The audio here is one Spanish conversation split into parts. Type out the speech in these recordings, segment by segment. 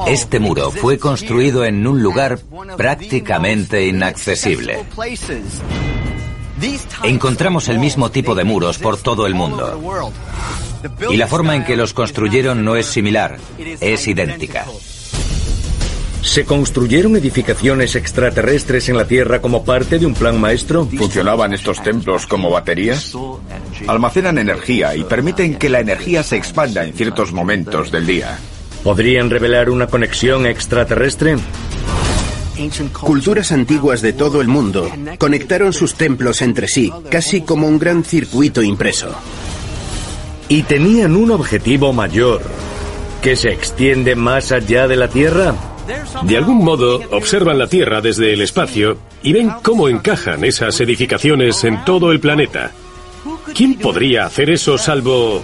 Este muro fue construido en un lugar prácticamente inaccesible. Encontramos el mismo tipo de muros por todo el mundo. Y la forma en que los construyeron no es similar, es idéntica. ¿Se construyeron edificaciones extraterrestres en la Tierra como parte de un plan maestro? ¿Funcionaban estos templos como baterías? Almacenan energía y permiten que la energía se expanda en ciertos momentos del día. ¿Podrían revelar una conexión extraterrestre? Culturas antiguas de todo el mundo conectaron sus templos entre sí, casi como un gran circuito impreso. ¿Y tenían un objetivo mayor, que se extiende más allá de la Tierra? De algún modo, observan la Tierra desde el espacio y ven cómo encajan esas edificaciones en todo el planeta. ¿Quién podría hacer eso salvo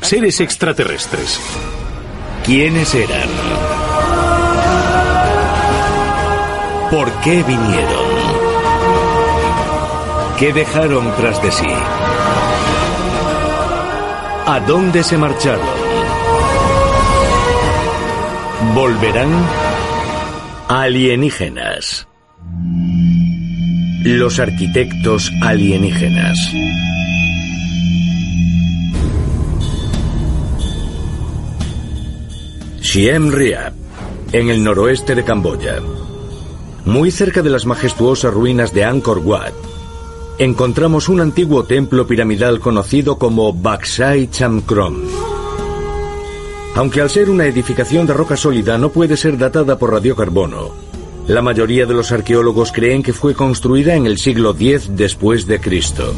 seres extraterrestres? ¿Quiénes eran? ¿Por qué vinieron? ¿Qué dejaron tras de sí? ¿A dónde se marcharon? ¿Volverán? Alienígenas. Los arquitectos alienígenas. Siem Reap, en el noroeste de Camboya. Muy cerca de las majestuosas ruinas de Angkor Wat, encontramos un antiguo templo piramidal conocido como Baksai Chamkrom. Aunque al ser una edificación de roca sólida no puede ser datada por radiocarbono, la mayoría de los arqueólogos creen que fue construida en el siglo X después de Cristo.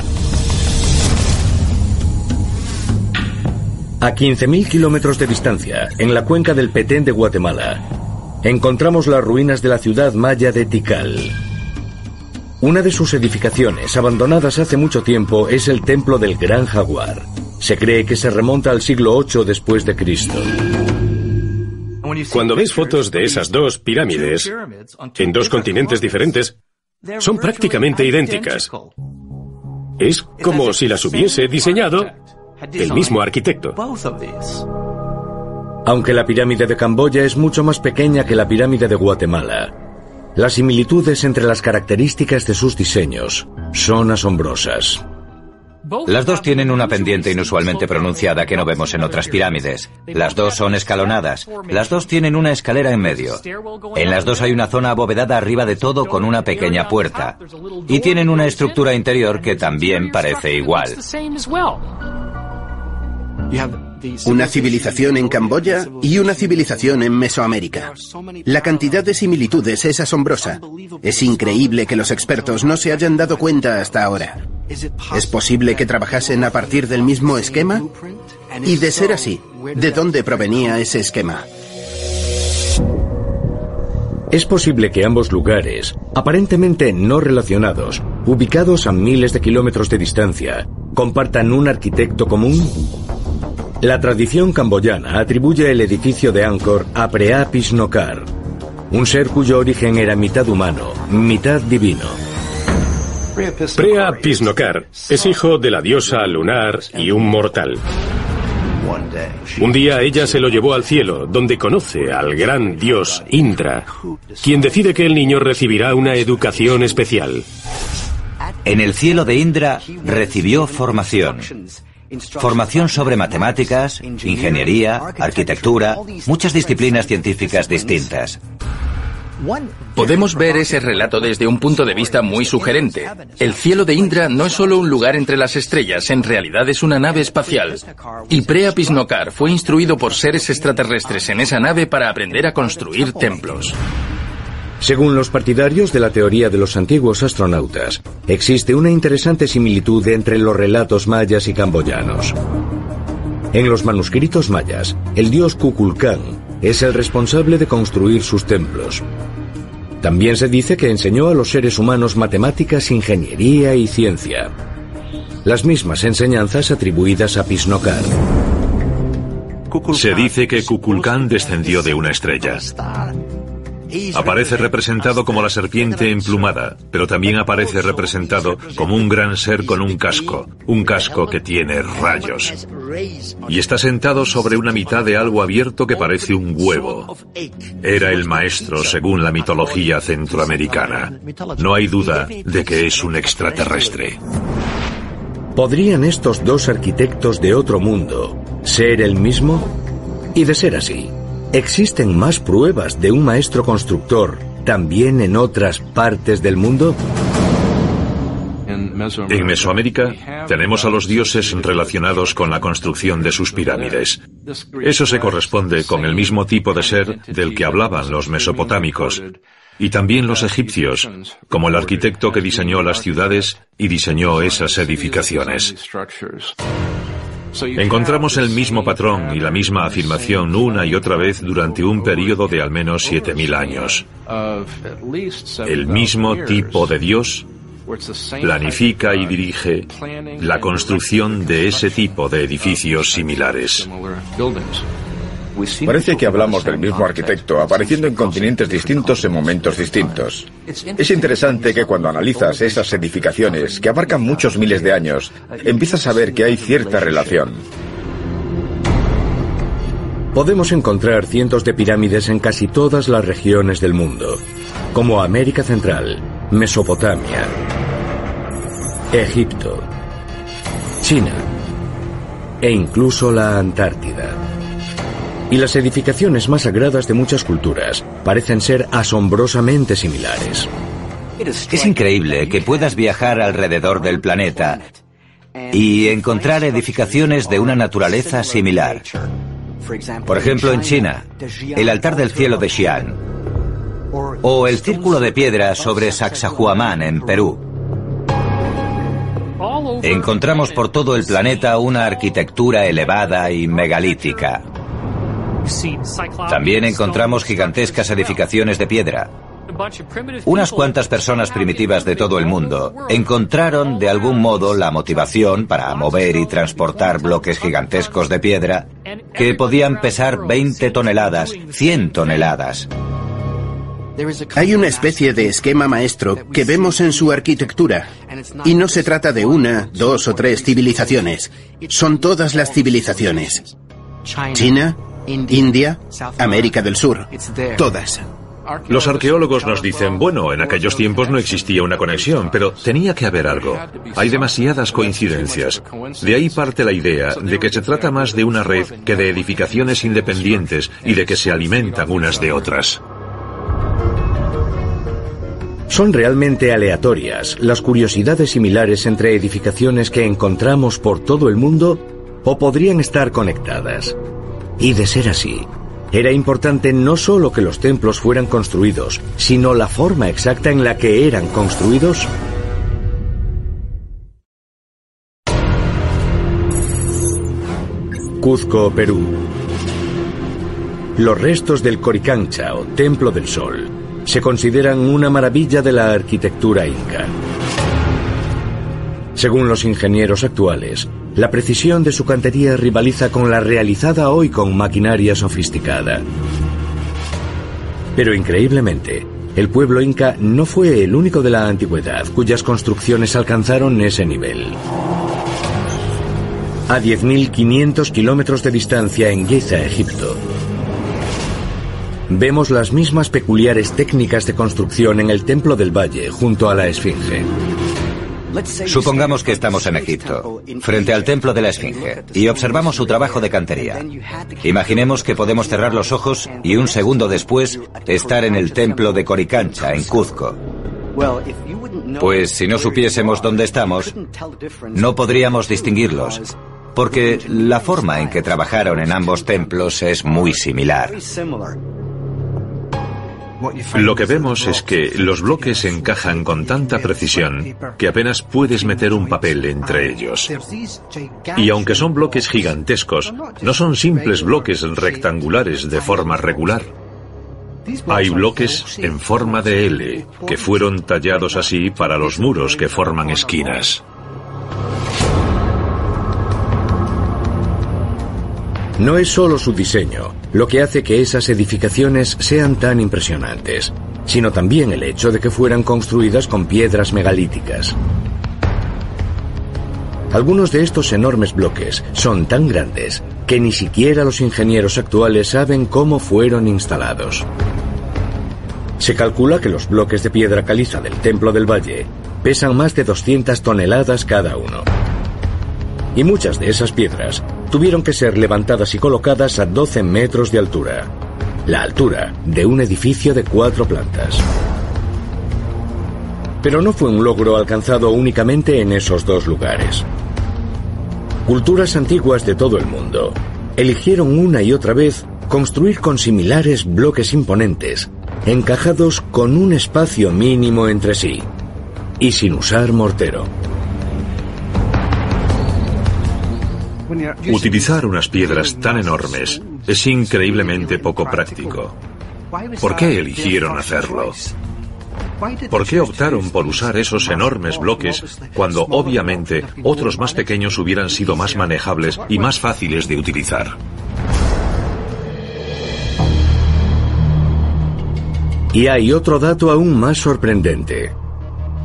A 15.000 kilómetros de distancia, en la cuenca del Petén de Guatemala, encontramos las ruinas de la ciudad maya de Tikal. Una de sus edificaciones, abandonadas hace mucho tiempo, es el Templo del Gran Jaguar. Se cree que se remonta al siglo VIII después de Cristo. Cuando ves fotos de esas dos pirámides, en dos continentes diferentes, son prácticamente idénticas. Es como si las hubiese diseñado el mismo arquitecto. Aunque la pirámide de Camboya es mucho más pequeña que la pirámide de Guatemala, las similitudes entre las características de sus diseños son asombrosas. Las dos tienen una pendiente inusualmente pronunciada que no vemos en otras pirámides. Las dos son escalonadas. Las dos tienen una escalera en medio. En las dos hay una zona abovedada arriba de todo con una pequeña puerta. Y tienen una estructura interior que también parece igual. Una civilización en Camboya y una civilización en Mesoamérica. La cantidad de similitudes es asombrosa. Es increíble que los expertos no se hayan dado cuenta hasta ahora. ¿Es posible que trabajasen a partir del mismo esquema? Y de ser así, ¿de dónde provenía ese esquema? Es posible que ambos lugares, aparentemente no relacionados, ubicados a miles de kilómetros de distancia, compartan un arquitecto común. La tradición camboyana atribuye el edificio de Angkor a Phra Pisnokar, un ser cuyo origen era mitad humano, mitad divino. Phra Pisnokar es hijo de la diosa lunar y un mortal. Un día ella se lo llevó al cielo, donde conoce al gran dios Indra, quien decide que el niño recibirá una educación especial. En el cielo de Indra recibió formación. Formación sobre matemáticas, ingeniería, arquitectura, muchas disciplinas científicas distintas. Podemos ver ese relato desde un punto de vista muy sugerente. El cielo de Indra no es solo un lugar entre las estrellas, en realidad es una nave espacial. Y Phra Pisnokar fue instruido por seres extraterrestres en esa nave para aprender a construir templos. Según los partidarios de la teoría de los antiguos astronautas, existe una interesante similitud entre los relatos mayas y camboyanos. En los manuscritos mayas, el dios Kukulcán es el responsable de construir sus templos. También se dice que enseñó a los seres humanos matemáticas, ingeniería y ciencia. Las mismas enseñanzas atribuidas a Pisnokar. Se dice que Kukulcán descendió de una estrella. Aparece representado como la serpiente emplumada, pero también aparece representado como un gran ser con un casco que tiene rayos. Y está sentado sobre una mitad de algo abierto que parece un huevo. Era el maestro según la mitología centroamericana. No hay duda de que es un extraterrestre. ¿Podrían estos dos arquitectos de otro mundo ser el mismo? Y de ser así, ¿existen más pruebas de un maestro constructor también en otras partes del mundo? En Mesoamérica tenemos a los dioses relacionados con la construcción de sus pirámides. Eso se corresponde con el mismo tipo de ser del que hablaban los mesopotámicos y también los egipcios, como el arquitecto que diseñó las ciudades y diseñó esas edificaciones. Encontramos el mismo patrón y la misma afirmación una y otra vez durante un período de al menos 7000 años. El mismo tipo de Dios planifica y dirige la construcción de ese tipo de edificios similares. Parece que hablamos del mismo arquitecto, apareciendo en continentes distintos en momentos distintos. Es interesante que cuando analizas esas edificaciones, que abarcan muchos miles de años, empiezas a ver que hay cierta relación. Podemos encontrar cientos de pirámides en casi todas las regiones del mundo, como América Central, Mesopotamia, Egipto, China e incluso la Antártida. Y las edificaciones más sagradas de muchas culturas parecen ser asombrosamente similares. Es increíble que puedas viajar alrededor del planeta y encontrar edificaciones de una naturaleza similar. Por ejemplo, en China, el altar del cielo de Xi'an, o el círculo de piedra sobre Sacsayhuamán en Perú. Encontramos por todo el planeta una arquitectura elevada y megalítica. También encontramos gigantescas edificaciones de piedra. Unas cuantas personas primitivas de todo el mundo encontraron de algún modo la motivación para mover y transportar bloques gigantescos de piedra que podían pesar 20 toneladas, 100 toneladas. Hay una especie de esquema maestro que vemos en su arquitectura. Y no se trata de una, dos o tres civilizaciones. Son todas las civilizaciones. China, India, América del Sur, todas. Los arqueólogos nos dicen, bueno, en aquellos tiempos no existía una conexión, pero tenía que haber algo. Hay demasiadas coincidencias. De ahí parte la idea de que se trata más de una red que de edificaciones independientes y de que se alimentan unas de otras. ¿Son realmente aleatorias las curiosidades similares entre edificaciones que encontramos por todo el mundo o podrían estar conectadas? Y de ser así, era importante no solo que los templos fueran construidos, sino la forma exacta en la que eran construidos. Cuzco, Perú. Los restos del Coricancha o Templo del Sol se consideran una maravilla de la arquitectura inca. Según los ingenieros actuales, la precisión de su cantería rivaliza con la realizada hoy con maquinaria sofisticada. Pero increíblemente, el pueblo inca no fue el único de la antigüedad cuyas construcciones alcanzaron ese nivel. A 10.500 kilómetros de distancia en Giza, Egipto, vemos las mismas peculiares técnicas de construcción en el Templo del Valle junto a la Esfinge. Supongamos que estamos en Egipto, frente al templo de la Esfinge, y observamos su trabajo de cantería. Imaginemos que podemos cerrar los ojos y un segundo después estar en el templo de Coricancha, en Cuzco. Pues si no supiésemos dónde estamos, no podríamos distinguirlos, porque la forma en que trabajaron en ambos templos es muy similar. Lo que vemos es que los bloques encajan con tanta precisión que apenas puedes meter un papel entre ellos. Y aunque son bloques gigantescos, no son simples bloques rectangulares de forma regular. Hay bloques en forma de L, que fueron tallados así para los muros que forman esquinas. No es solo su diseño lo que hace que esas edificaciones sean tan impresionantes, sino también el hecho de que fueran construidas con piedras megalíticas. Algunos de estos enormes bloques son tan grandes que ni siquiera los ingenieros actuales saben cómo fueron instalados. Se calcula que los bloques de piedra caliza del Templo del Valle pesan más de 200 toneladas cada uno. Y muchas de esas piedras tuvieron que ser levantadas y colocadas a 12 metros de altura, la altura de un edificio de 4 plantas. Pero no fue un logro alcanzado únicamente en esos 2 lugares. Culturas antiguas de todo el mundo eligieron una y otra vez construir con similares bloques imponentes, encajados con un espacio mínimo entre sí, y sin usar mortero. Utilizar unas piedras tan enormes es increíblemente poco práctico. ¿Por qué eligieron hacerlo? ¿Por qué optaron por usar esos enormes bloques cuando obviamente otros más pequeños hubieran sido más manejables y más fáciles de utilizar? Y hay otro dato aún más sorprendente.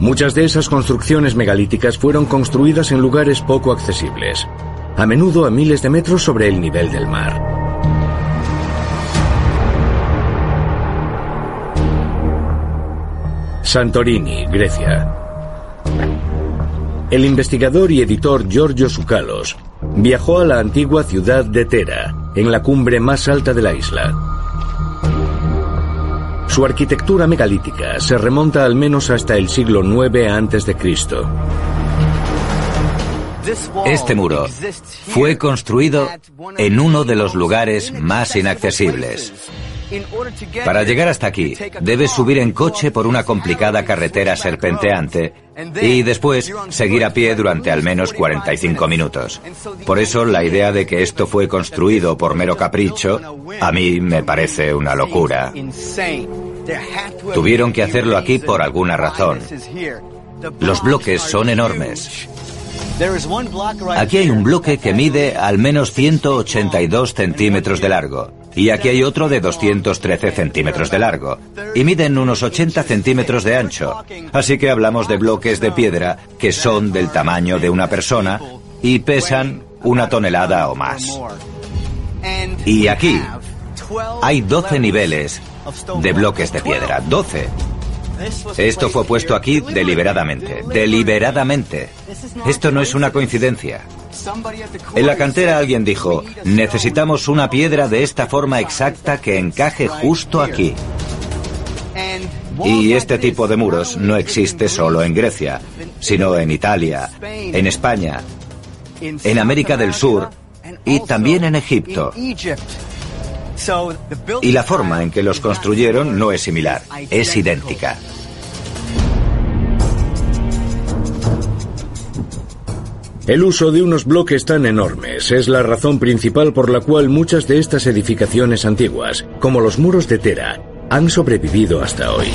Muchas de esas construcciones megalíticas fueron construidas en lugares poco accesibles, a menudo a miles de metros sobre el nivel del mar. Santorini, Grecia. El investigador y editor Giorgio Tsoukalos viajó a la antigua ciudad de Thera, en la cumbre más alta de la isla. Su arquitectura megalítica se remonta al menos hasta el siglo IX a.C. Este muro fue construido en uno de los lugares más inaccesibles. Para llegar hasta aquí, debes subir en coche por una complicada carretera serpenteante y después seguir a pie durante al menos 45 minutos. Por eso, la idea de que esto fue construido por mero capricho, a mí me parece una locura. Tuvieron que hacerlo aquí por alguna razón. Los bloques son enormes. Aquí hay un bloque que mide al menos 182 centímetros de largo. Y aquí hay otro de 213 centímetros de largo. Y miden unos 80 centímetros de ancho. Así que hablamos de bloques de piedra que son del tamaño de una persona y pesan 1 tonelada o más. Y aquí hay 12 niveles de bloques de piedra. 12. Esto fue puesto aquí deliberadamente. Deliberadamente. Esto no es una coincidencia. En la cantera alguien dijo, necesitamos una piedra de esta forma exacta que encaje justo aquí. Y este tipo de muros no existe solo en Grecia, sino en Italia, en España, en América del Sur y también en Egipto. Y la forma en que los construyeron no es similar, es idéntica. El uso de unos bloques tan enormes es la razón principal por la cual muchas de estas edificaciones antiguas, como los muros de Thera, han sobrevivido hasta hoy.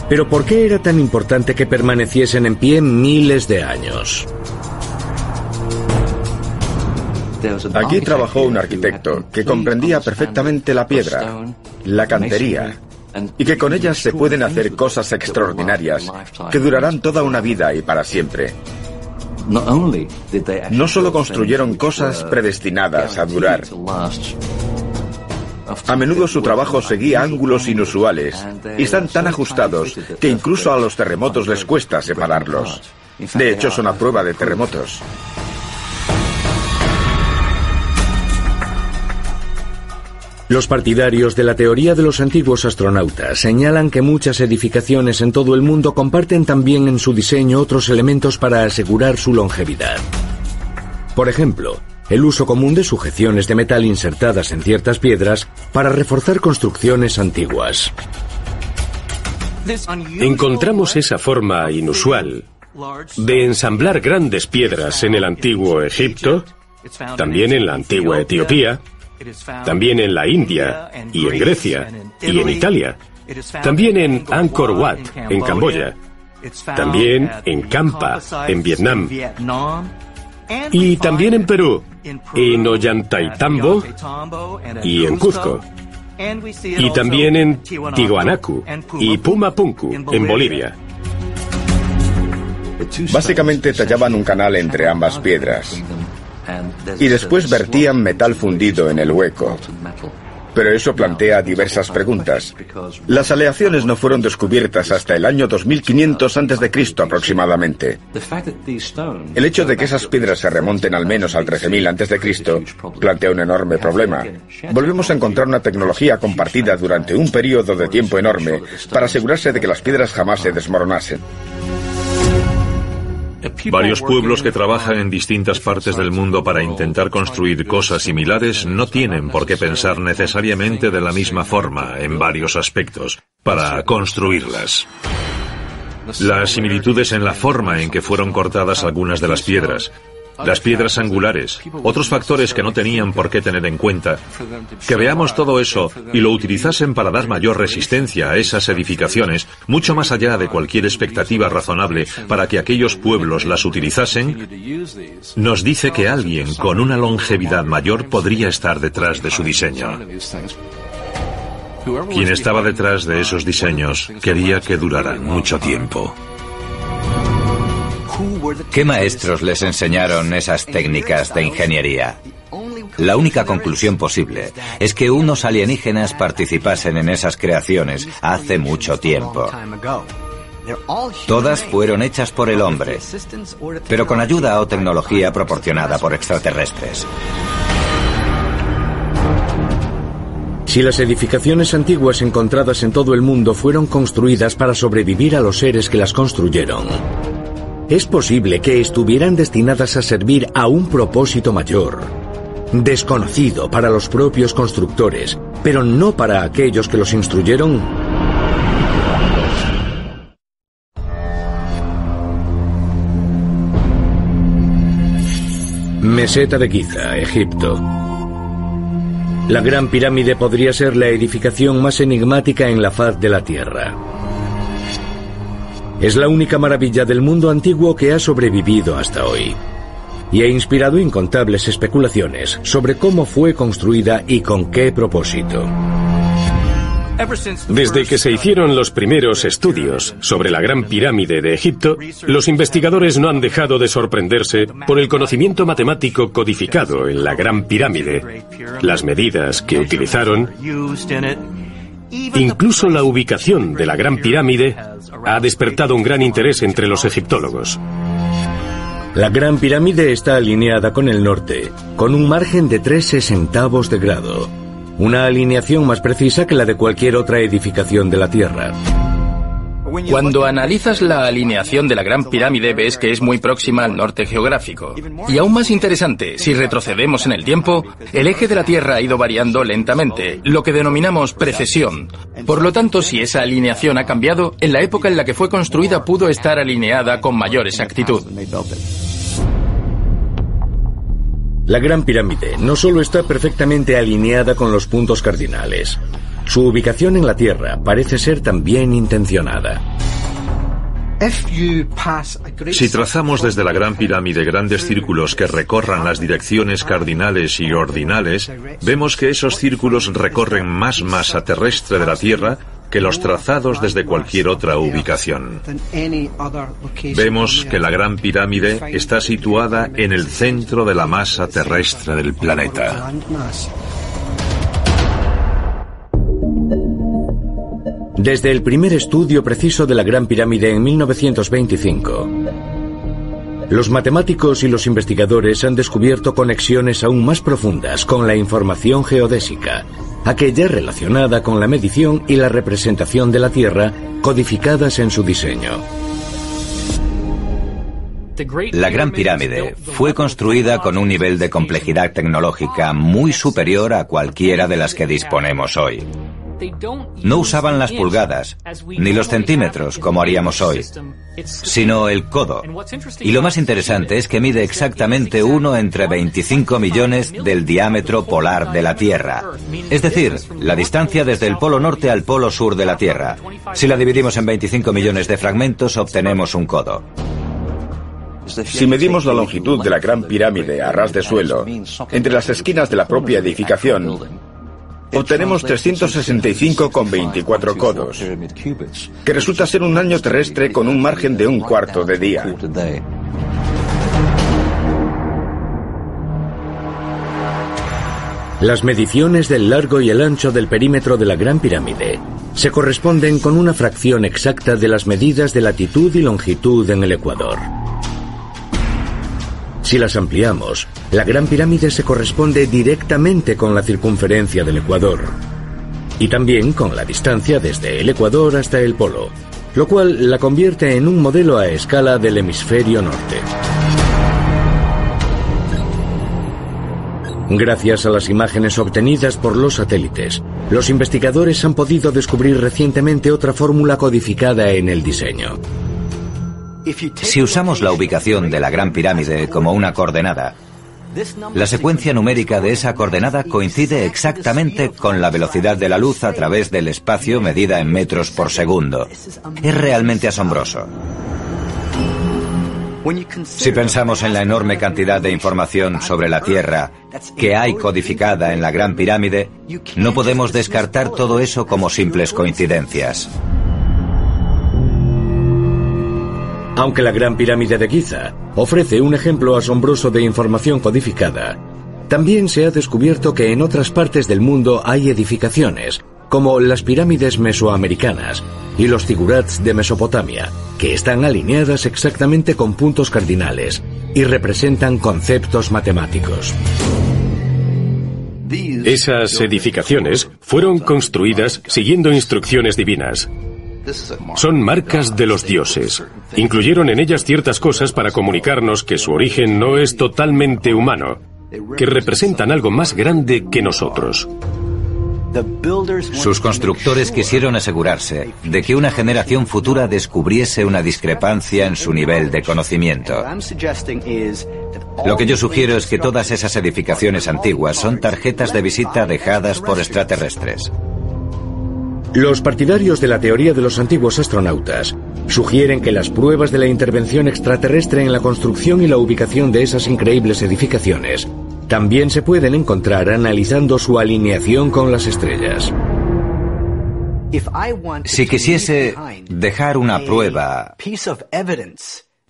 Pero ¿por qué era tan importante que permaneciesen en pie miles de años? Aquí trabajó un arquitecto que comprendía perfectamente la piedra, la cantería, y que con ellas se pueden hacer cosas extraordinarias que durarán toda una vida y para siempre. No solo construyeron cosas predestinadas a durar. A menudo su trabajo seguía ángulos inusuales y están tan ajustados que incluso a los terremotos les cuesta separarlos. De hecho, son a prueba de terremotos. Los partidarios de la teoría de los antiguos astronautas señalan que muchas edificaciones en todo el mundo comparten también en su diseño otros elementos para asegurar su longevidad. Por ejemplo, el uso común de sujeciones de metal insertadas en ciertas piedras para reforzar construcciones antiguas. Encontramos esa forma inusual de ensamblar grandes piedras en el antiguo Egipto, también en la antigua Etiopía, también en la India y en Grecia y en Italia, también en Angkor Wat, en Camboya, también en Kampa, en Vietnam, Y también en Perú, en Ollantaytambo y en Cuzco. Y también en Tiwanaku y Pumapunku, en Bolivia. Básicamente tallaban un canal entre ambas piedras y después vertían metal fundido en el hueco. Pero eso plantea diversas preguntas. Las aleaciones no fueron descubiertas hasta el año 2500 a.C. aproximadamente. El hecho de que esas piedras se remonten al menos al 13.000 a.C. plantea un enorme problema. Volvemos a encontrar una tecnología compartida durante un periodo de tiempo enorme para asegurarse de que las piedras jamás se desmoronasen. Varios pueblos que trabajan en distintas partes del mundo para intentar construir cosas similares no tienen por qué pensar necesariamente de la misma forma en varios aspectos para construirlas. Las similitudes en la forma en que fueron cortadas algunas de las piedras angulares, otros factores que no tenían por qué tener en cuenta, que veamos todo eso y lo utilizasen para dar mayor resistencia a esas edificaciones, mucho más allá de cualquier expectativa razonable para que aquellos pueblos las utilizasen, nos dice que alguien con una longevidad mayor podría estar detrás de su diseño. Quien estaba detrás de esos diseños quería que duraran mucho tiempo. ¿Qué maestros les enseñaron esas técnicas de ingeniería? La única conclusión posible es que unos alienígenas participasen en esas creaciones hace mucho tiempo. Todas fueron hechas por el hombre, pero con ayuda o tecnología proporcionada por extraterrestres. Si las edificaciones antiguas encontradas en todo el mundo fueron construidas para sobrevivir a los seres que las construyeron, es posible que estuvieran destinadas a servir a un propósito mayor, desconocido para los propios constructores, pero no para aquellos que los instruyeron. Meseta de Giza, Egipto. La Gran Pirámide podría ser la edificación más enigmática en la faz de la Tierra. Es la única maravilla del mundo antiguo que ha sobrevivido hasta hoy, y ha inspirado incontables especulaciones sobre cómo fue construida y con qué propósito. Desde que se hicieron los primeros estudios sobre la Gran Pirámide de Egipto, los investigadores no han dejado de sorprenderse por el conocimiento matemático codificado en la Gran Pirámide, las medidas que utilizaron. Incluso la ubicación de la Gran Pirámide ha despertado un gran interés entre los egiptólogos. La Gran Pirámide está alineada con el norte, con un margen de 3/60 de grado, una alineación más precisa que la de cualquier otra edificación de la Tierra. Cuando analizas la alineación de la Gran Pirámide ves que es muy próxima al norte geográfico. Y aún más interesante, si retrocedemos en el tiempo, el eje de la Tierra ha ido variando lentamente, lo que denominamos precesión. Por lo tanto, si esa alineación ha cambiado, en la época en la que fue construida pudo estar alineada con mayor exactitud. La Gran Pirámide no solo está perfectamente alineada con los puntos cardinales, su ubicación en la Tierra parece ser también intencionada. Si trazamos desde la Gran Pirámide grandes círculos que recorran las direcciones cardinales y ordinales, vemos que esos círculos recorren más masa terrestre de la Tierra que los trazados desde cualquier otra ubicación. Vemos que la Gran Pirámide está situada en el centro de la masa terrestre del planeta. Desde el primer estudio preciso de la Gran Pirámide en 1925, los matemáticos y los investigadores han descubierto conexiones aún más profundas con la información geodésica, aquella relacionada con la medición y la representación de la Tierra codificadas en su diseño. La Gran Pirámide fue construida con un nivel de complejidad tecnológica muy superior a cualquiera de las que disponemos hoy. No usaban las pulgadas, ni los centímetros, como haríamos hoy, sino el codo. Y lo más interesante es que mide exactamente 1 entre 25 millones del diámetro polar de la Tierra. Es decir, la distancia desde el polo norte al polo sur de la Tierra. Si la dividimos en 25 millones de fragmentos, obtenemos un codo. Si medimos la longitud de la Gran Pirámide a ras de suelo, entre las esquinas de la propia edificación, obtenemos 365,24 codos, que resulta ser un año terrestre con un margen de un cuarto de día. Las mediciones del largo y el ancho del perímetro de la Gran Pirámide se corresponden con una fracción exacta de las medidas de latitud y longitud en el Ecuador. Si las ampliamos, la Gran Pirámide se corresponde directamente con la circunferencia del Ecuador y también con la distancia desde el Ecuador hasta el polo, lo cual la convierte en un modelo a escala del hemisferio norte. Gracias a las imágenes obtenidas por los satélites, los investigadores han podido descubrir recientemente otra fórmula codificada en el diseño. Si usamos la ubicación de la Gran Pirámide como una coordenada, la secuencia numérica de esa coordenada coincide exactamente con la velocidad de la luz a través del espacio medida en metros por segundo. Es realmente asombroso. Si pensamos en la enorme cantidad de información sobre la Tierra que hay codificada en la Gran Pirámide, no podemos descartar todo eso como simples coincidencias. Aunque la Gran Pirámide de Giza ofrece un ejemplo asombroso de información codificada, también se ha descubierto que en otras partes del mundo hay edificaciones, como las pirámides mesoamericanas y los zigurats de Mesopotamia, que están alineadas exactamente con puntos cardinales y representan conceptos matemáticos. Esas edificaciones fueron construidas siguiendo instrucciones divinas. Son marcas de los dioses. Incluyeron en ellas ciertas cosas para comunicarnos que su origen no es totalmente humano, que representan algo más grande que nosotros. Sus constructores quisieron asegurarse de que una generación futura descubriese una discrepancia en su nivel de conocimiento. Lo que yo sugiero es que todas esas edificaciones antiguas son tarjetas de visita dejadas por extraterrestres. Los partidarios de la teoría de los antiguos astronautas sugieren que las pruebas de la intervención extraterrestre en la construcción y la ubicación de esas increíbles edificaciones también se pueden encontrar analizando su alineación con las estrellas. Si quisiese dejar una prueba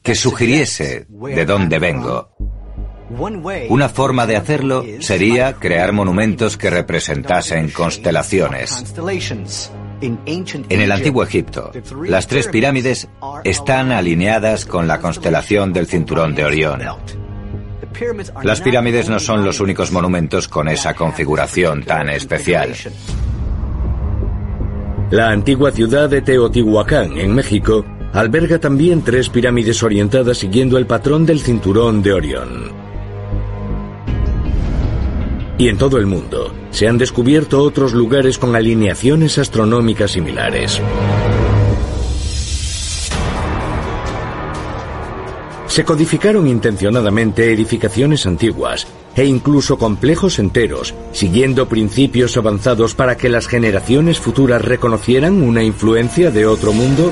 que sugiriese de dónde vengo, una forma de hacerlo sería crear monumentos que representasen constelaciones. En el antiguo Egipto, las 3 pirámides están alineadas con la constelación del Cinturón de Orión. Las pirámides no son los únicos monumentos con esa configuración tan especial. La antigua ciudad de Teotihuacán, en México, alberga también 3 pirámides orientadas siguiendo el patrón del Cinturón de Orión. Y en todo el mundo se han descubierto otros lugares con alineaciones astronómicas similares. Se codificaron intencionadamente edificaciones antiguas e incluso complejos enteros, siguiendo principios avanzados para que las generaciones futuras reconocieran una influencia de otro mundo.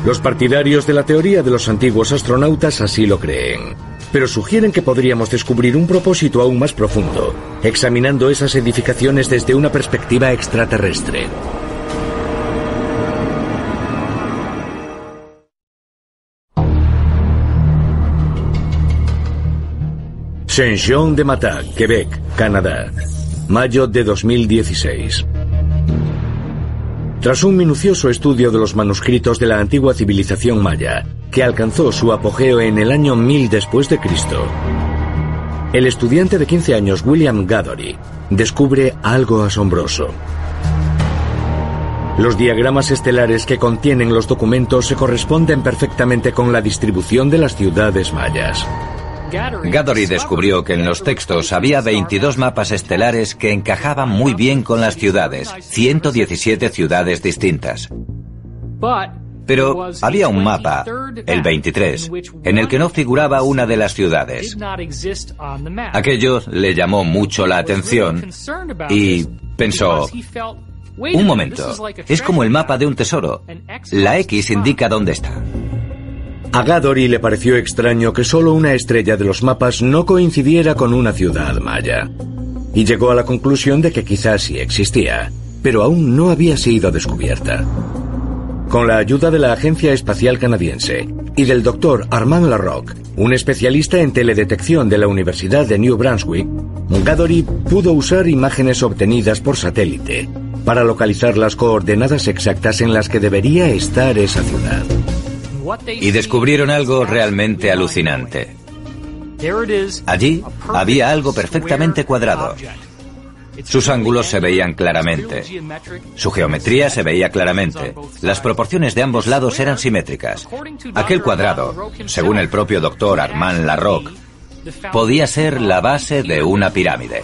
Los partidarios de la teoría de los antiguos astronautas así lo creen, pero sugieren que podríamos descubrir un propósito aún más profundo, examinando esas edificaciones desde una perspectiva extraterrestre. Saint-Jean-de-Mata, Quebec, Canadá, mayo de 2016. Tras un minucioso estudio de los manuscritos de la antigua civilización maya, que alcanzó su apogeo en el año 1000 después de Cristo, el estudiante de 15 años William Gadory descubre algo asombroso. Los diagramas estelares que contienen los documentos se corresponden perfectamente con la distribución de las ciudades mayas. Gadory descubrió que en los textos había 22 mapas estelares que encajaban muy bien con las ciudades, 117 ciudades distintas. Pero había un mapa, el 23, en el que no figuraba una de las ciudades. Aquello le llamó mucho la atención y pensó: un momento, es como el mapa de un tesoro. La X indica dónde está. A Gadori le pareció extraño que solo una estrella de los mapas no coincidiera con una ciudad maya, y llegó a la conclusión de que quizás sí existía, pero aún no había sido descubierta. Con la ayuda de la Agencia Espacial Canadiense y del Dr. Armand Larroque, un especialista en teledetección de la Universidad de New Brunswick, Gadori pudo usar imágenes obtenidas por satélite para localizar las coordenadas exactas en las que debería estar esa ciudad. Y descubrieron algo realmente alucinante. Allí había algo perfectamente cuadrado. Sus ángulos se veían claramente. Su geometría se veía claramente. Las proporciones de ambos lados eran simétricas. Aquel cuadrado, según el propio doctor Armand Larroque, podía ser la base de una pirámide.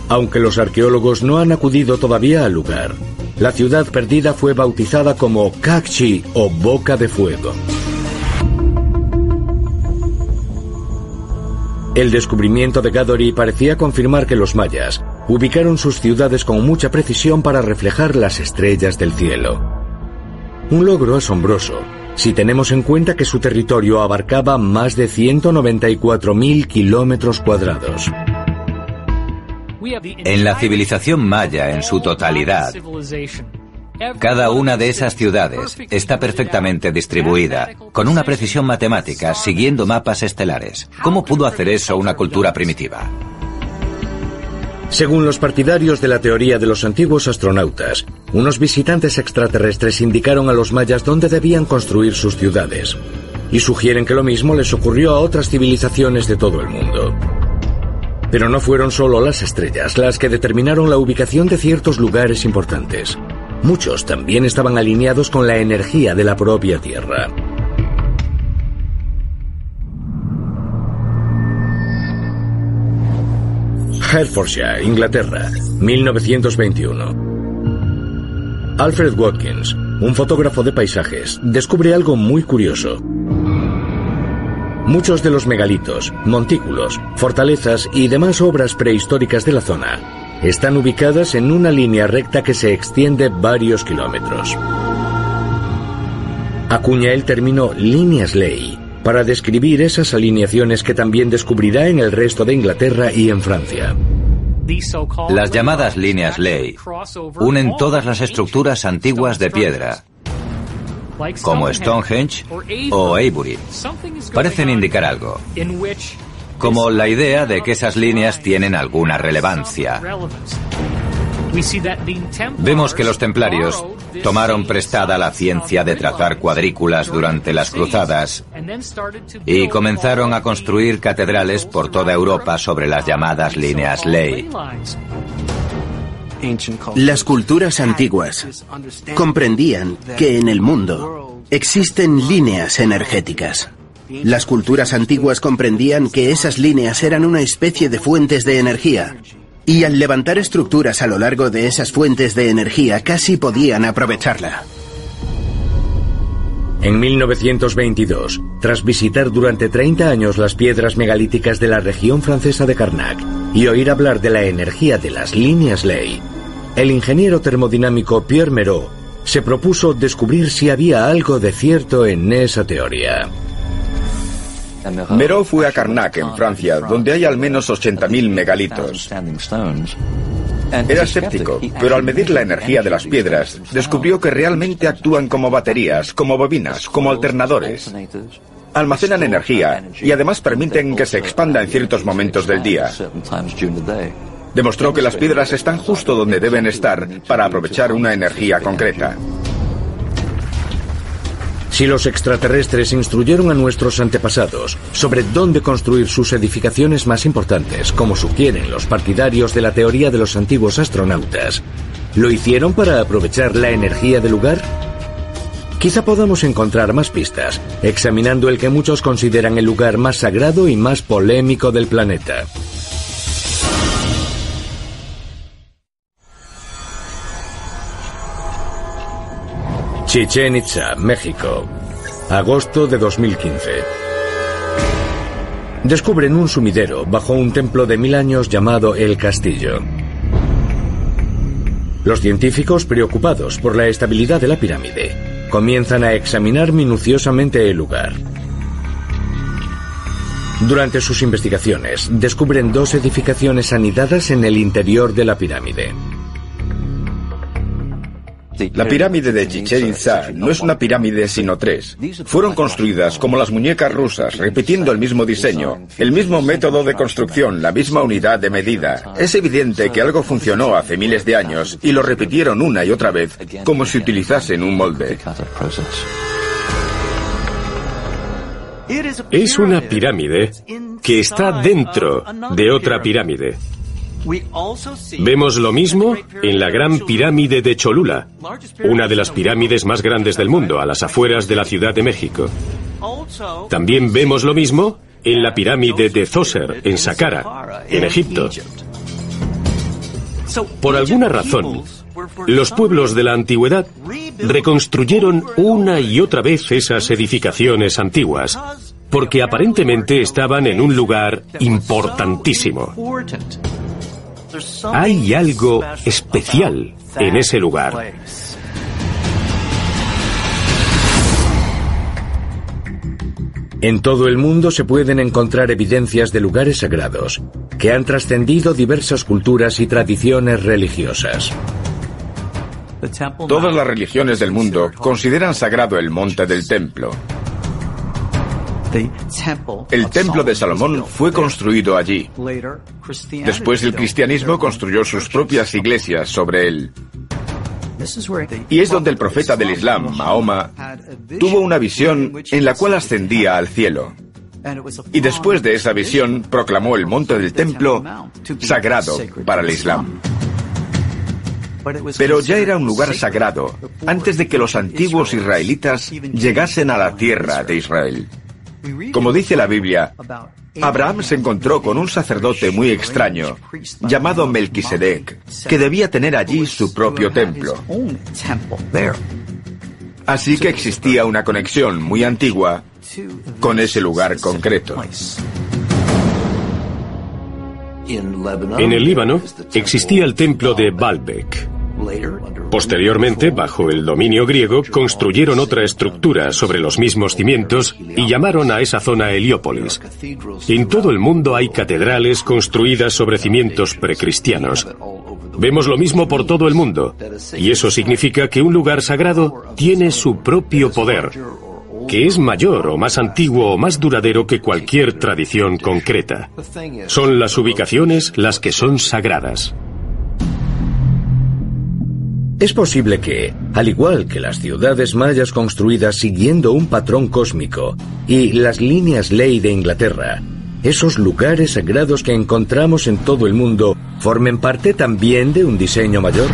Aunque los arqueólogos no han acudido todavía al lugar, la ciudad perdida fue bautizada como Cacchi o Boca de Fuego. El descubrimiento de Gadori parecía confirmar que los mayas ubicaron sus ciudades con mucha precisión para reflejar las estrellas del cielo. Un logro asombroso, si tenemos en cuenta que su territorio abarcaba más de 194.000 kilómetros cuadrados. En la civilización maya en su totalidad, cada una de esas ciudades está perfectamente distribuida, con una precisión matemática, siguiendo mapas estelares. ¿Cómo pudo hacer eso una cultura primitiva? Según los partidarios de la teoría de los antiguos astronautas, unos visitantes extraterrestres indicaron a los mayas dónde debían construir sus ciudades, y sugieren que lo mismo les ocurrió a otras civilizaciones de todo el mundo. Pero no fueron solo las estrellas las que determinaron la ubicación de ciertos lugares importantes. Muchos también estaban alineados con la energía de la propia Tierra. Hertfordshire, Inglaterra, 1921. Alfred Watkins, un fotógrafo de paisajes, descubre algo muy curioso. Muchos de los megalitos, montículos, fortalezas y demás obras prehistóricas de la zona están ubicadas en una línea recta que se extiende varios kilómetros. Acuña el término líneas ley para describir esas alineaciones que también descubrirá en el resto de Inglaterra y en Francia. Las llamadas líneas ley unen todas las estructuras antiguas de piedra, como Stonehenge o Avebury. Parecen indicar algo, como la idea de que esas líneas tienen alguna relevancia. Vemos que los templarios tomaron prestada la ciencia de trazar cuadrículas durante las cruzadas y comenzaron a construir catedrales por toda Europa sobre las llamadas líneas ley. Las culturas antiguas comprendían que en el mundo existen líneas energéticas. Las culturas antiguas comprendían que esas líneas eran una especie de fuentes de energía, y al levantar estructuras a lo largo de esas fuentes de energía casi podían aprovecharla. En 1922, tras visitar durante 30 años las piedras megalíticas de la región francesa de Carnac y oír hablar de la energía de las líneas ley, el ingeniero termodinámico Pierre Méreau se propuso descubrir si había algo de cierto en esa teoría. Méreau fue a Carnac, en Francia, donde hay al menos 80.000 megalitos. Era escéptico, pero al medir la energía de las piedras, descubrió que realmente actúan como baterías, como bobinas, como alternadores. Almacenan energía y además permiten que se expanda en ciertos momentos del día. Demostró que las piedras están justo donde deben estar para aprovechar una energía concreta. Si los extraterrestres instruyeron a nuestros antepasados sobre dónde construir sus edificaciones más importantes, como sugieren los partidarios de la teoría de los antiguos astronautas, ¿lo hicieron para aprovechar la energía del lugar? Quizá podamos encontrar más pistas, examinando el que muchos consideran el lugar más sagrado y más polémico del planeta. Chichén Itzá, México, agosto de 2015. Descubren un sumidero bajo un templo de 1000 años llamado El Castillo. Los científicos, preocupados por la estabilidad de la pirámide, comienzan a examinar minuciosamente el lugar. Durante sus investigaciones, descubren 2 edificaciones anidadas en el interior de la pirámide. La pirámide de Chichén Itzá no es una pirámide sino 3. Fueron construidas como las muñecas rusas, repitiendo el mismo diseño, el mismo método de construcción, la misma unidad de medida. Es evidente que algo funcionó hace miles de años y lo repitieron una y otra vez, como si utilizasen un molde. Es una pirámide que está dentro de otra pirámide. Vemos lo mismo en la Gran Pirámide de Cholula, una de las pirámides más grandes del mundo, a las afueras de la Ciudad de México. También vemos lo mismo en la pirámide de Zoser, en Saqqara, en Egipto. Por alguna razón, los pueblos de la antigüedad reconstruyeron una y otra vez esas edificaciones antiguas, porque aparentemente estaban en un lugar importantísimo. Hay algo especial en ese lugar. En todo el mundo se pueden encontrar evidencias de lugares sagrados que han trascendido diversas culturas y tradiciones religiosas. Todas las religiones del mundo consideran sagrado el monte del templo. El templo de Salomón fue construido allí. Después el cristianismo construyó sus propias iglesias sobre él. Y es donde el profeta del Islam, Mahoma, tuvo una visión en la cual ascendía al cielo. Y después de esa visión proclamó el monte del templo sagrado para el Islam. Pero ya era un lugar sagrado antes de que los antiguos israelitas llegasen a la tierra de Israel. Como dice la Biblia, Abraham se encontró con un sacerdote muy extraño, llamado Melquisedec, que debía tener allí su propio templo. Así que existía una conexión muy antigua con ese lugar concreto. En el Líbano existía el templo de Baalbek. Posteriormente, bajo el dominio griego, construyeron otra estructura sobre los mismos cimientos y llamaron a esa zona Heliópolis. En todo el mundo hay catedrales construidas sobre cimientos precristianos. Vemos lo mismo por todo el mundo, y eso significa que un lugar sagrado tiene su propio poder, que es mayor o más antiguo o más duradero que cualquier tradición concreta. Son las ubicaciones las que son sagradas. Es posible que, al igual que las ciudades mayas construidas siguiendo un patrón cósmico y las líneas ley de Inglaterra, esos lugares sagrados que encontramos en todo el mundo formen parte también de un diseño mayor.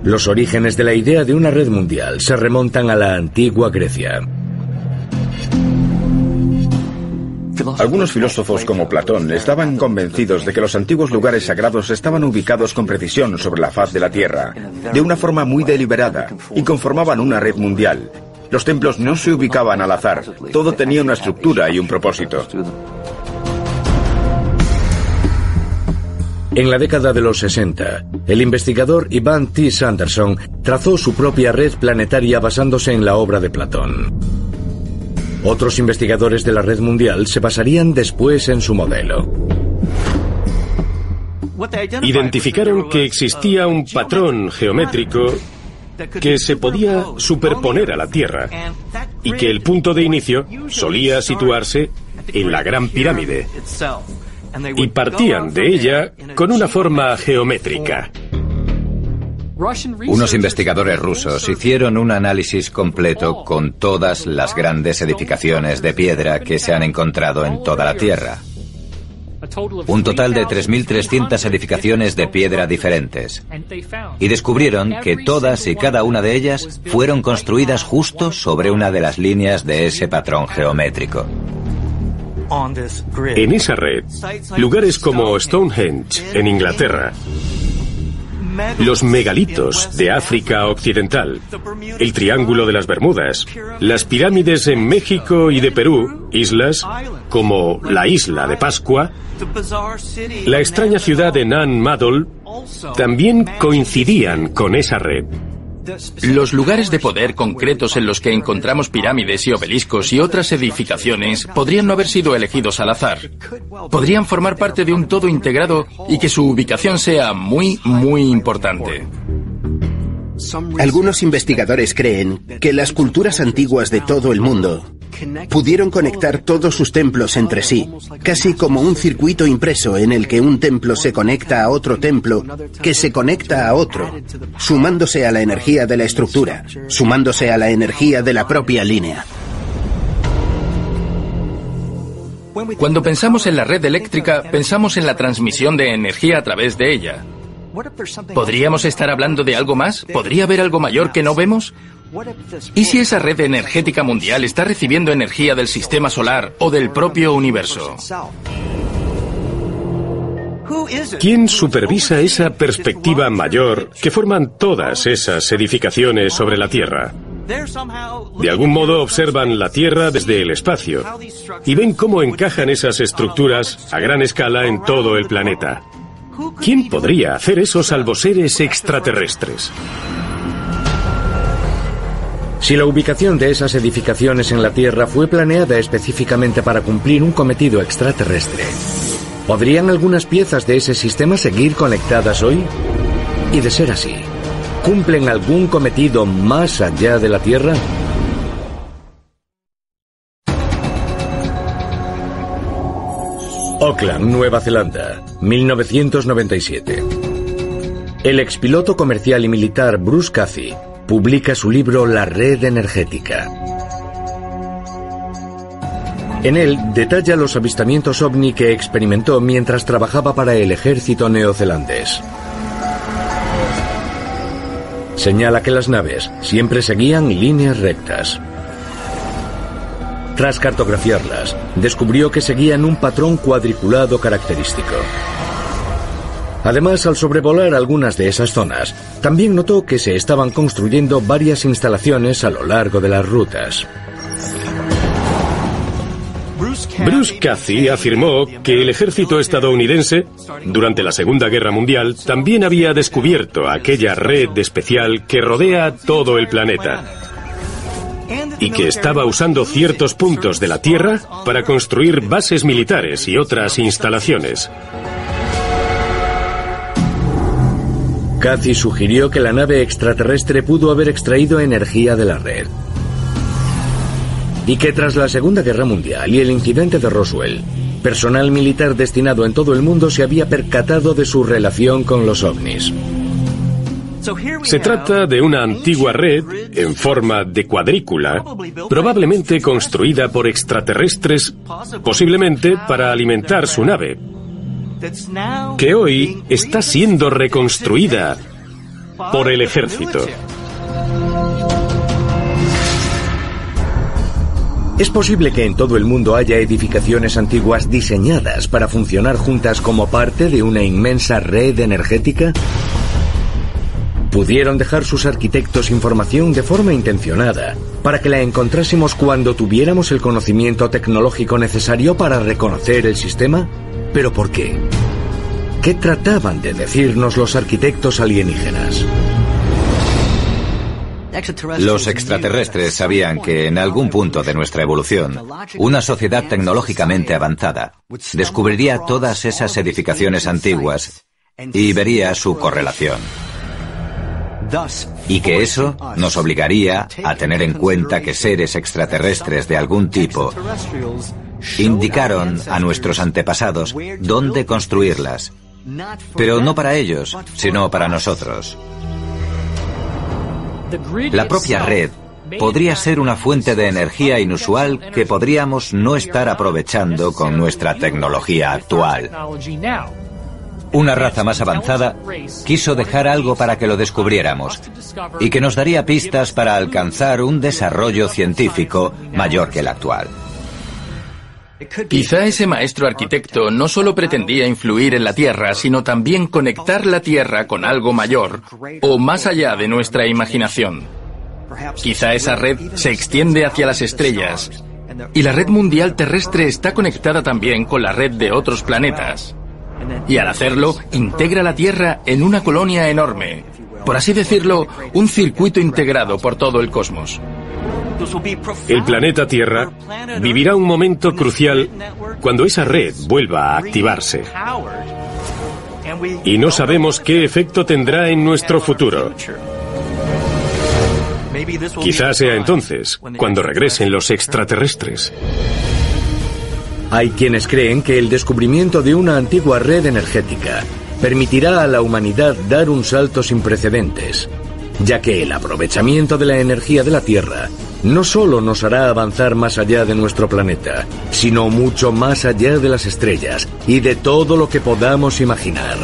Los orígenes de la idea de una red mundial se remontan a la antigua Grecia. Algunos filósofos como Platón estaban convencidos de que los antiguos lugares sagrados estaban ubicados con precisión sobre la faz de la Tierra, de una forma muy deliberada, y conformaban una red mundial. Los templos no se ubicaban al azar, todo tenía una estructura y un propósito. En la década de los 60, el investigador Ivan T. Sanderson trazó su propia red planetaria basándose en la obra de Platón. Otros investigadores de la red mundial se basarían después en su modelo. Identificaron que existía un patrón geométrico que se podía superponer a la Tierra y que el punto de inicio solía situarse en la Gran Pirámide y partían de ella con una forma geométrica. Unos investigadores rusos hicieron un análisis completo con todas las grandes edificaciones de piedra que se han encontrado en toda la Tierra. Un total de 3.300 edificaciones de piedra diferentes. Y descubrieron que todas y cada una de ellas fueron construidas justo sobre una de las líneas de ese patrón geométrico. En esa red, lugares como Stonehenge, en Inglaterra, los megalitos de África Occidental, el Triángulo de las Bermudas, las pirámides en México y de Perú, islas como la Isla de Pascua, la extraña ciudad de Nan Madol, también coincidían con esa red. Los lugares de poder concretos en los que encontramos pirámides y obeliscos y otras edificaciones podrían no haber sido elegidos al azar. Podrían formar parte de un todo integrado y que su ubicación sea muy, muy importante. Algunos investigadores creen que las culturas antiguas de todo el mundo pudieron conectar todos sus templos entre sí, casi como un circuito impreso en el que un templo se conecta a otro templo, que se conecta a otro, sumándose a la energía de la estructura, sumándose a la energía de la propia línea. Cuando pensamos en la red eléctrica, pensamos en la transmisión de energía a través de ella. ¿Podríamos estar hablando de algo más? ¿Podría haber algo mayor que no vemos? ¿Y si esa red energética mundial está recibiendo energía del sistema solar o del propio universo? ¿Quién supervisa esa perspectiva mayor que forman todas esas edificaciones sobre la Tierra? De algún modo observan la Tierra desde el espacio y ven cómo encajan esas estructuras a gran escala en todo el planeta. ¿Quién podría hacer eso salvo seres extraterrestres? Si la ubicación de esas edificaciones en la Tierra fue planeada específicamente para cumplir un cometido extraterrestre, ¿podrían algunas piezas de ese sistema seguir conectadas hoy? Y de ser así, ¿cumplen algún cometido más allá de la Tierra? Auckland, Nueva Zelanda, 1997. El expiloto comercial y militar Bruce Cathy publica su libro La Red Energética. En él detalla los avistamientos ovni que experimentó mientras trabajaba para el ejército neozelandés. Señala que las naves siempre seguían líneas rectas. Tras cartografiarlas, descubrió que seguían un patrón cuadriculado característico. Además, al sobrevolar algunas de esas zonas, también notó que se estaban construyendo varias instalaciones a lo largo de las rutas. Bruce Cathy afirmó que el ejército estadounidense, durante la Segunda Guerra Mundial, también había descubierto aquella red especial que rodea todo el planeta y que estaba usando ciertos puntos de la Tierra para construir bases militares y otras instalaciones. Cathy sugirió que la nave extraterrestre pudo haber extraído energía de la red. Y que tras la Segunda Guerra Mundial y el incidente de Roswell, personal militar destinado en todo el mundo se había percatado de su relación con los ovnis. Se trata de una antigua red en forma de cuadrícula, probablemente construida por extraterrestres, posiblemente para alimentar su nave, que hoy está siendo reconstruida por el ejército. ¿Es posible que en todo el mundo haya edificaciones antiguas diseñadas para funcionar juntas como parte de una inmensa red energética? ¿Pudieron dejar sus arquitectos información de forma intencionada para que la encontrásemos cuando tuviéramos el conocimiento tecnológico necesario para reconocer el sistema? ¿Pero por qué? ¿Qué trataban de decirnos los arquitectos alienígenas? Los extraterrestres sabían que en algún punto de nuestra evolución, una sociedad tecnológicamente avanzada descubriría todas esas edificaciones antiguas y vería su correlación. Y que eso nos obligaría a tener en cuenta que seres extraterrestres de algún tipo indicaron a nuestros antepasados dónde construirlas, pero no para ellos, sino para nosotros. La propia red podría ser una fuente de energía inusual que podríamos no estar aprovechando con nuestra tecnología actual. Una raza más avanzada quiso dejar algo para que lo descubriéramos y que nos daría pistas para alcanzar un desarrollo científico mayor que el actual. Quizá ese maestro arquitecto no solo pretendía influir en la Tierra, sino también conectar la Tierra con algo mayor o más allá de nuestra imaginación. Quizá esa red se extiende hacia las estrellas y la red mundial terrestre está conectada también con la red de otros planetas. Y al hacerlo, integra la Tierra en una colonia enorme, por así decirlo, un circuito integrado por todo el cosmos. El planeta Tierra vivirá un momento crucial cuando esa red vuelva a activarse. Y no sabemos qué efecto tendrá en nuestro futuro. Quizás sea entonces cuando regresen los extraterrestres. Hay quienes creen que el descubrimiento de una antigua red energética permitirá a la humanidad dar un salto sin precedentes, ya que el aprovechamiento de la energía de la Tierra no solo nos hará avanzar más allá de nuestro planeta, sino mucho más allá de las estrellas y de todo lo que podamos imaginar.